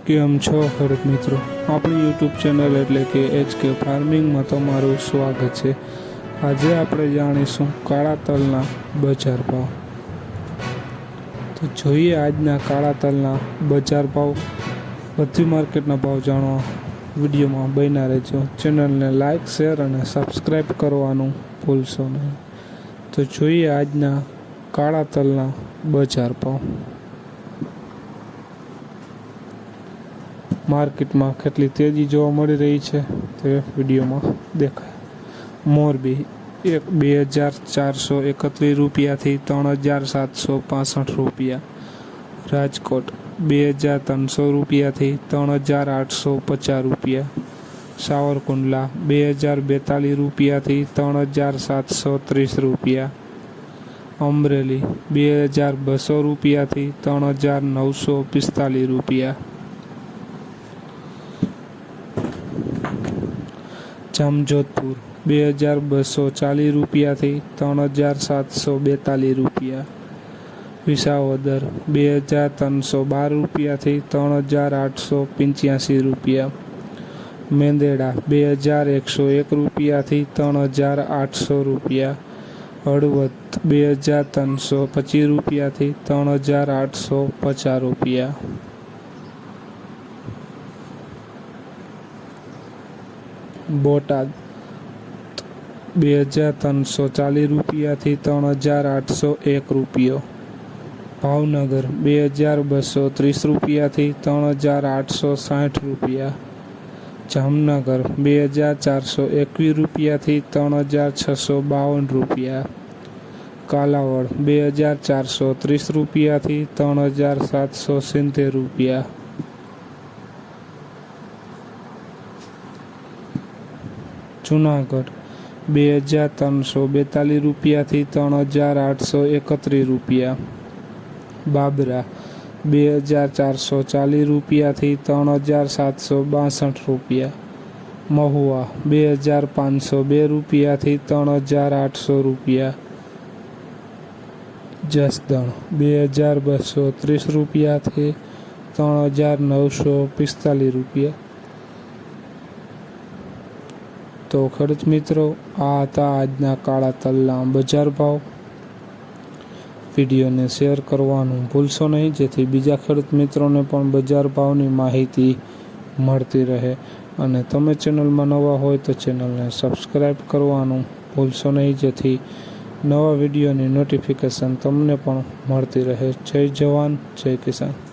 કેમ છો ખેડૂત મિત્રો, આપણી યુટ્યુબ ચેનલ એટલે કે HK ફાર્મિંગમાં તમારું સ્વાગત છે। આજે આપણે જાણીશું કાળા તલના બજાર ભાવ। તો જોઈએ આજના કાળા તલના બજાર ભાવ। બધી માર્કેટના ભાવ જાણવા વિડીયોમાં બન્યા રહેજો। ચેનલને લાઇક, શેર અને સબસ્ક્રાઈબ કરવાનું ભૂલશો નહીં। તો જોઈએ આજના કાળા તલના બજાર ભાવ। માર્કેટમાં કેટલી તેજી જોવા મળી રહી છે તે વિડીયોમાં દેખાય। મોરબી 2431 રૂપિયાથી 3765 રૂપિયા। રાજકોટ 2300 રૂપિયાથી 3850 રૂપિયા। સાવરકુંડલા 2042 રૂપિયાથી 3730 રૂપિયા। અમરેલી 2200 રૂપિયાથી 3945 રૂપિયા। જામજોધપુર 2240 રૂપિયાથી 3742 રૂપિયા। વિસાવદર 2312 રૂપિયાથી 3885 રૂપિયા। મેંદેડા 2101 રૂપિયાથી 3800 રૂપિયા। હળવદ 2325 રૂપિયાથી 3850 રૂપિયા। બોટાદ 2340 રૂપિયાથી 3801 રૂપિયો। ભાવનગર 2230 રૂપિયાથી 3860 રૂપિયા। જામનગર 2421 રૂપિયાથી 3652 રૂપિયા। કાલાવડ 2430 રૂપિયાથી 3770 રૂપિયા। જુનાગઢ 2342 રૂપિયાથી 3831 રૂપિયા। બાબરા 2440 રૂપિયાથી 3762 રૂપિયા। મહુવા 2502 રૂપિયાથી 3800 રૂપિયા। જસદણ 2230 રૂપિયાથી 3945 રૂપિયા। તો ખેડૂત મિત્રો, આ હતા આજના કાળા તલના બજાર ભાવ। વિડીયોને શેર કરવાનું ભૂલશો નહીં, જેથી બીજા ખેડૂત મિત્રોને પણ બજાર ભાવની માહિતી મળતી રહે। અને તમે ચેનલમાં નવા હોય તો ચેનલને સબસ્ક્રાઈબ કરવાનું ભૂલશો નહીં, જેથી નવા વિડીયોની નોટિફિકેશન તમને પણ મળતી રહે। જય જવાન, જય કિસાન।